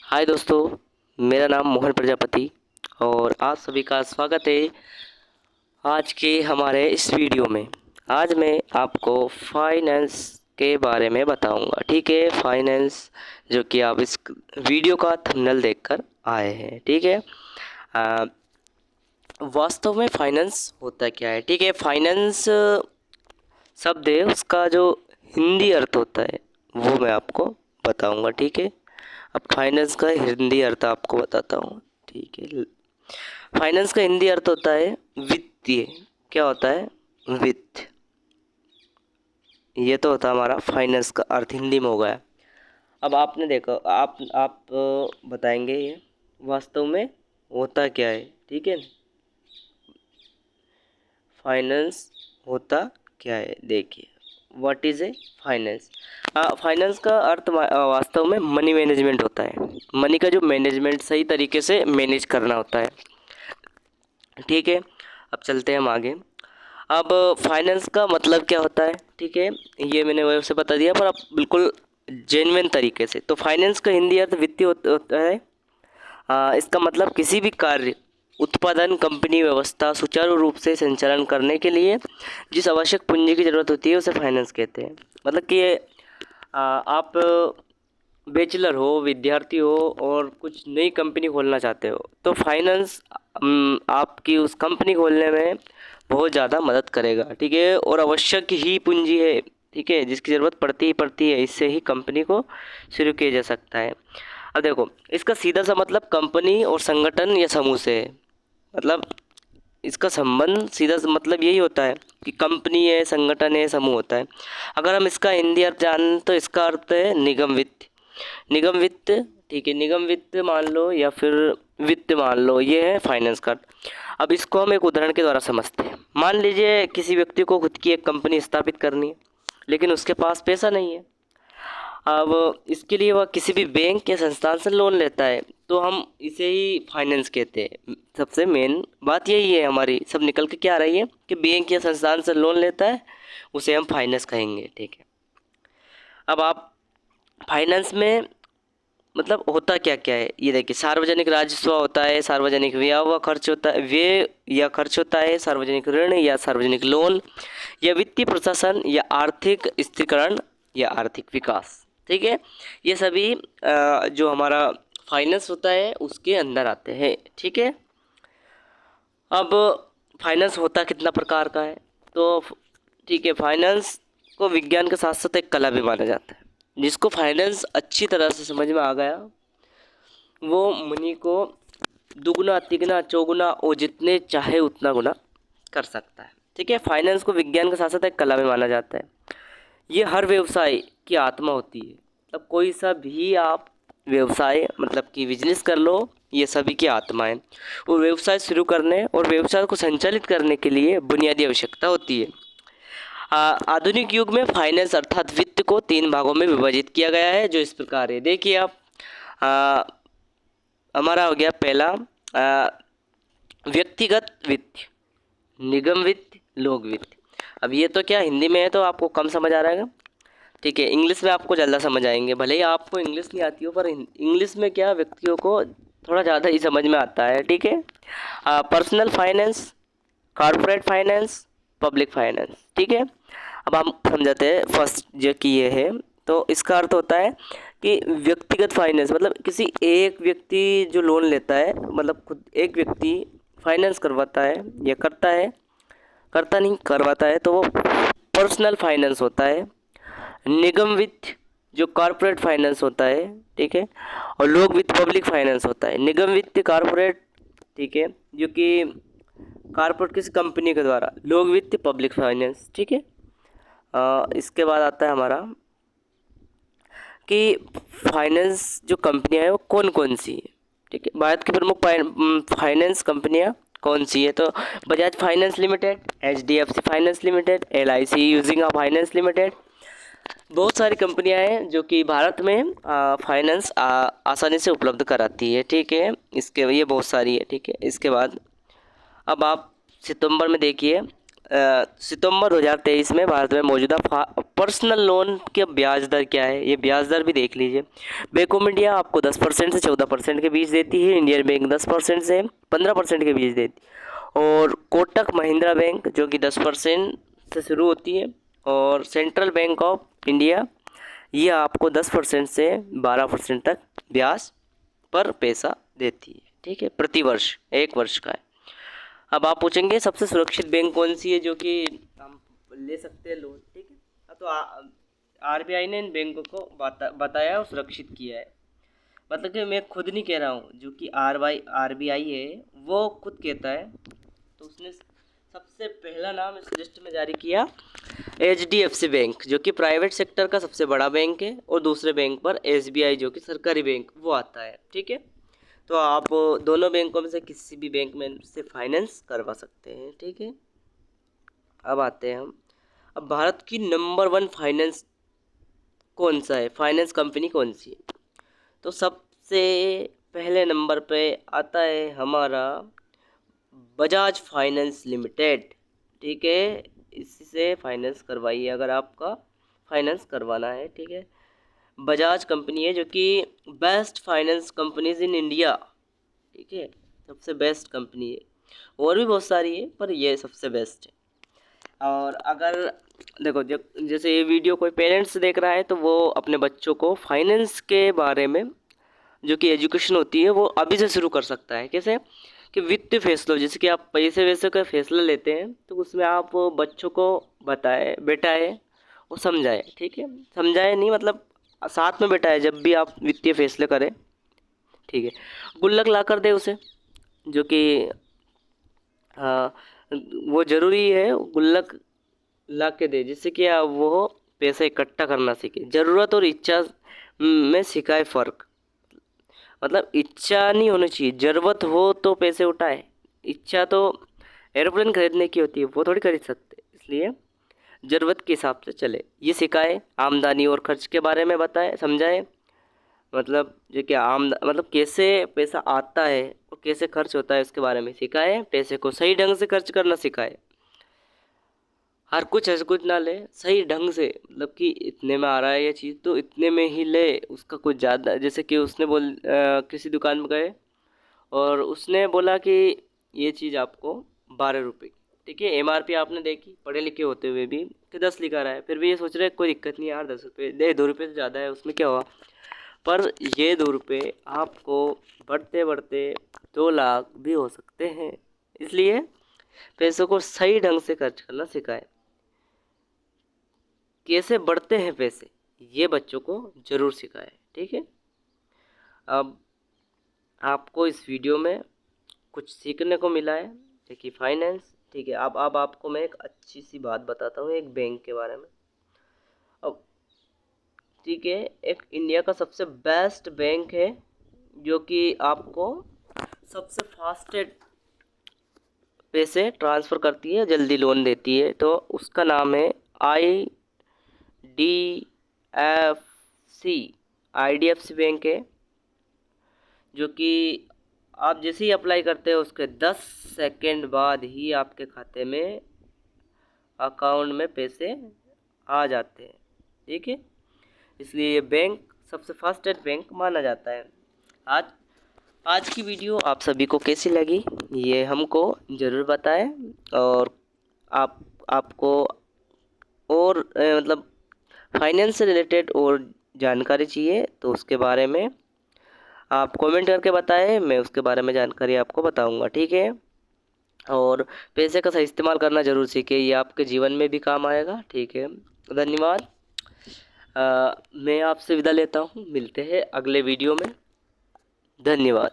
हाय दोस्तों, मेरा नाम मोहन प्रजापति और आप सभी का स्वागत है आज के हमारे इस वीडियो में। आज मैं आपको फाइनेंस के बारे में बताऊंगा। ठीक है, फाइनेंस जो कि आप इस वीडियो का थंबनेल देखकर आए हैं। ठीक है, आ, वास्तव में फाइनेंस होता क्या है। ठीक है, फाइनेंस शब्द है, उसका जो हिंदी अर्थ होता है वो मैं आपको बताऊंगा। ठीक है, अब फाइनेंस का हिंदी अर्थ आपको बताता हूँ। ठीक है, फाइनेंस का हिंदी अर्थ होता है वित्तीय। क्या होता है? वित्त। ये तो होता है हमारा फाइनेंस का अर्थ हिंदी में हो गया। अब आपने देखो, आप बताएंगे ये वास्तव में होता क्या है। ठीक है, फाइनेंस होता क्या है, देखिए। What is a finance? Finance का अर्थ वास्तव में मनी मैनेजमेंट होता है। मनी का जो मैनेजमेंट सही तरीके से मैनेज करना होता है। ठीक है, अब चलते हैं हम आगे। अब फाइनेंस का मतलब क्या होता है? ठीक है, ये मैंने वैसे बता दिया, पर आप बिल्कुल जेन्युइन तरीके से। तो फाइनेंस का हिंदी अर्थ वित्तीय होता है। इसका मतलब किसी भी कार्य, उत्पादन, कंपनी व्यवस्था सुचारू रूप से संचालन करने के लिए जिस आवश्यक पूंजी की जरूरत होती है उसे फाइनेंस कहते हैं। मतलब कि आप बैचलर हो, विद्यार्थी हो और कुछ नई कंपनी खोलना चाहते हो तो फाइनेंस आपकी उस कंपनी खोलने में बहुत ज़्यादा मदद करेगा। ठीक है, और आवश्यक ही पूंजी है। ठीक है, जिसकी ज़रूरत पड़ती ही पड़ती है, इससे ही कंपनी को शुरू किया जा सकता है। अब देखो, इसका सीधा सा मतलब कंपनी और संगठन या समूह से है। मतलब इसका संबंध सीधा सा मतलब यही होता है कि कंपनी है, संगठन है, समूह होता है। अगर हम इसका हिंदी अर्थ जान तो इसका अर्थ है निगम वित्त। निगम वित्त, ठीक है, निगम वित्त मान लो या फिर वित्त मान लो, ये है फाइनेंस का। अब इसको हम एक उदाहरण के द्वारा समझते हैं। मान लीजिए किसी व्यक्ति को खुद की एक कंपनी स्थापित करनी है, लेकिन उसके पास पैसा नहीं है। अब इसके लिए वह किसी भी बैंक या संस्थान से लोन लेता है, तो हम इसे ही फाइनेंस कहते हैं। सबसे मेन बात यही है हमारी, सब निकल के क्या आ रही है कि बैंक या संस्थान से लोन लेता है, उसे हम फाइनेंस कहेंगे। ठीक है, अब आप फाइनेंस में मतलब होता क्या क्या है ये देखिए। सार्वजनिक राजस्व होता है, सार्वजनिक व्यय व खर्च होता है, व्यय या खर्च होता है, सार्वजनिक ऋण या सार्वजनिक लोन, या वित्तीय प्रशासन या आर्थिक स्थिरीकरण या आर्थिक विकास। ठीक है, ये सभी जो हमारा फाइनेंस होता है उसके अंदर आते हैं। ठीक है, अब फाइनेंस होता कितना प्रकार का है तो ठीक है, फाइनेंस को विज्ञान के साथ साथ एक कला भी माना जाता है। जिसको फाइनेंस अच्छी तरह से समझ में आ गया वो मनी को दुगना, तिगना, चौगुना और जितने चाहे उतना गुना कर सकता है। ठीक है, फाइनेंस को विज्ञान के साथ साथ एक कला में माना जाता है। ये हर व्यवसाय की आत्मा होती है। मतलब कोई सा भी आप व्यवसाय मतलब कि बिजनेस कर लो, ये सभी की आत्मा है। वो व्यवसाय शुरू करने और व्यवसाय को संचालित करने के लिए बुनियादी आवश्यकता होती है। आधुनिक युग में फाइनेंस अर्थात वित्त को 3 भागों में विभाजित किया गया है, जो इस प्रकार है। देखिए आप, आ, हमारा हो गया पहला व्यक्तिगत वित्त, निगम वित्त, लोक वित्त। अब ये तो क्या हिंदी में है तो आपको कम समझ आ रहा है। ठीक है, इंग्लिश में आपको ज़्यादा समझ आएंगे। भले ही आपको इंग्लिश नहीं आती हो, पर इंग्लिश में क्या व्यक्तियों को थोड़ा ज़्यादा ही समझ में आता है। ठीक है, personal finance, corporate finance, public finance. ठीक है, अब हम समझाते हैं फर्स्ट जो कि ये है। तो इसका अर्थ होता है कि व्यक्तिगत फाइनेंस मतलब किसी एक व्यक्ति जो लोन लेता है, मतलब खुद एक व्यक्ति फाइनेंस करवाता है या करता है, करता नहीं करवाता है, तो वो पर्सनल फाइनेंस होता है। निगम वित्त जो कॉर्पोरेट फाइनेंस होता है। ठीक है, और लोक वित्त पब्लिक फाइनेंस होता है। निगम वित्त कॉर्पोरेट, ठीक है, जो कि कॉर्पोरेट किसी कंपनी के द्वारा। लोक वित्त पब्लिक फाइनेंस। ठीक है, इसके बाद आता है हमारा कि फाइनेंस जो कंपनियां हैं वो कौन कौन सी है। ठीक है, भारत की प्रमुख फाइनेंस कंपनियां कौन सी है तो Bajaj finance limited, HDFC finance limited, LIC using finance limited. बहुत सारी कंपनियां हैं जो कि भारत में फाइनेंस आसानी से उपलब्ध कराती है। ठीक है, इसके ये बहुत सारी है। ठीक है, इसके बाद अब आप सितंबर में देखिए, सितंबर 2023 में भारत में मौजूदा पर्सनल लोन के ब्याज दर क्या है, ये ब्याज दर भी देख लीजिए। बैंक ऑफ इंडिया आपको 10% से 14% के बीच देती है। इंडियन बैंक 10% से 15% के बीच देती है। और कोटक महिंद्रा बैंक जो कि 10% से शुरू होती है। और सेंट्रल बैंक ऑफ इंडिया ये आपको 10% से 12% तक ब्याज पर पैसा देती है, ठीक है, प्रति वर्ष, 1 वर्ष का है। अब आप पूछेंगे सबसे सुरक्षित बैंक कौन सी है जो कि हम ले सकते हैं लोन, ठीक है। तो आरबीआई ने इन बैंकों को बताया और सुरक्षित किया है। मतलब कि मैं खुद नहीं कह रहा हूँ, जो कि आरबीआई है वो खुद कहता है। तो उसने सबसे पहला नाम इस लिस्ट में जारी किया एचडीएफसी बैंक, जो कि प्राइवेट सेक्टर का सबसे बड़ा बैंक है। और दूसरे बैंक पर एसबीआई जो कि सरकारी बैंक वो आता है, ठीक है। तो आप दोनों बैंकों में से किसी भी बैंक में से फाइनेंस करवा सकते हैं, ठीक है। अब आते हैं हम, अब भारत की नंबर 1 फाइनेंस कौन सा है, फाइनेंस कंपनी कौन सी है? तो सबसे पहले नंबर पे आता है हमारा बजाज फाइनेंस लिमिटेड, ठीक है। इससे फाइनेंस करवाइए अगर आपका फाइनेंस करवाना है, ठीक है। बजाज कंपनी है जो कि best finance companies in India, ठीक है, सबसे बेस्ट कंपनी है। और भी बहुत सारी है पर ये सबसे बेस्ट है। और अगर देखो जैसे ये वीडियो कोई पेरेंट्स देख रहा है तो वो अपने बच्चों को फाइनेंस के बारे में जो कि एजुकेशन होती है वो अभी से शुरू कर सकता है। कैसे कि वित्तीय फैसलों, जैसे कि आप पैसे वैसे का फैसला लेते हैं तो उसमें आप बच्चों को बताए, बैठाए और समझाए, ठीक है। समझाए नहीं मतलब साथ में बैठाए जब भी आप वित्तीय फैसले करें, ठीक है। गुल्लक ला कर दे उसे, जो कि हाँ वो ज़रूरी है, गुल्लक ला के दे जिससे कि वो पैसा इकट्ठा करना सीखे। ज़रूरत और इच्छा में सिखाए फ़र्क, मतलब इच्छा नहीं होनी चाहिए, ज़रूरत हो तो पैसे उठाए। इच्छा तो एरोप्लेन खरीदने की होती है, वो थोड़ी खरीद सकते, इसलिए ज़रूरत के हिसाब से चले, ये सिखाए। आमदनी और खर्च के बारे में बताए, समझाए, मतलब जो कि मतलब कैसे पैसा आता है और कैसे खर्च होता है उसके बारे में सिखाए। पैसे को सही ढंग से खर्च करना सिखाए, हर कुछ ऐसे कुछ ना ले, सही ढंग से, मतलब कि इतने में आ रहा है ये चीज़ तो इतने में ही ले, उसका कुछ ज़्यादा, जैसे कि उसने किसी दुकान में गए और उसने बोला कि ये चीज़ आपको 12 रुपये, ठीक है। एमआरपी आपने देखी, पढ़े लिखे होते हुए भी कि 10 लिखा रहा है, फिर भी ये सोच रहे कोई दिक्कत नहीं यार, 10 रुपये दे, 2 रुपये से ज़्यादा है उसमें क्या हुआ। पर ये 2 रुपये आपको बढ़ते बढ़ते 2 लाख भी हो सकते हैं, इसलिए पैसों को सही ढंग से खर्च करना सिखाए। कैसे बढ़ते हैं पैसे ये बच्चों को ज़रूर सिखाए, ठीक है। अब आपको इस वीडियो में कुछ सीखने को मिला है, देखिए फाइनेंस, ठीक है। अब आपको मैं एक अच्छी सी बात बताता हूँ एक बैंक के बारे में। अब ठीक है, एक इंडिया का सबसे बेस्ट बैंक है जो कि आपको सबसे फास्टेस्ट पैसे ट्रांसफ़र करती है, जल्दी लोन देती है, तो उसका नाम है IDFC बैंक है, जो कि आप जैसे ही अप्लाई करते हो उसके 10 सेकंड बाद ही आपके खाते में, अकाउंट में पैसे आ जाते हैं, ठीक है। इसलिए ये बैंक सबसे फास्टेस्ट बैंक माना जाता है। आज आज की वीडियो आप सभी को कैसी लगी ये हमको ज़रूर बताएं। और आपको और मतलब फाइनेंस से रिलेटेड और जानकारी चाहिए तो उसके बारे में आप कमेंट करके बताएं, मैं उसके बारे में जानकारी आपको बताऊंगा, ठीक है। और पैसे का सही इस्तेमाल करना ज़रूर सीखें, ये आपके जीवन में भी काम आएगा, ठीक है। धन्यवाद। मैं आपसे विदा लेता हूँ, मिलते हैं अगले वीडियो में। धन्यवाद।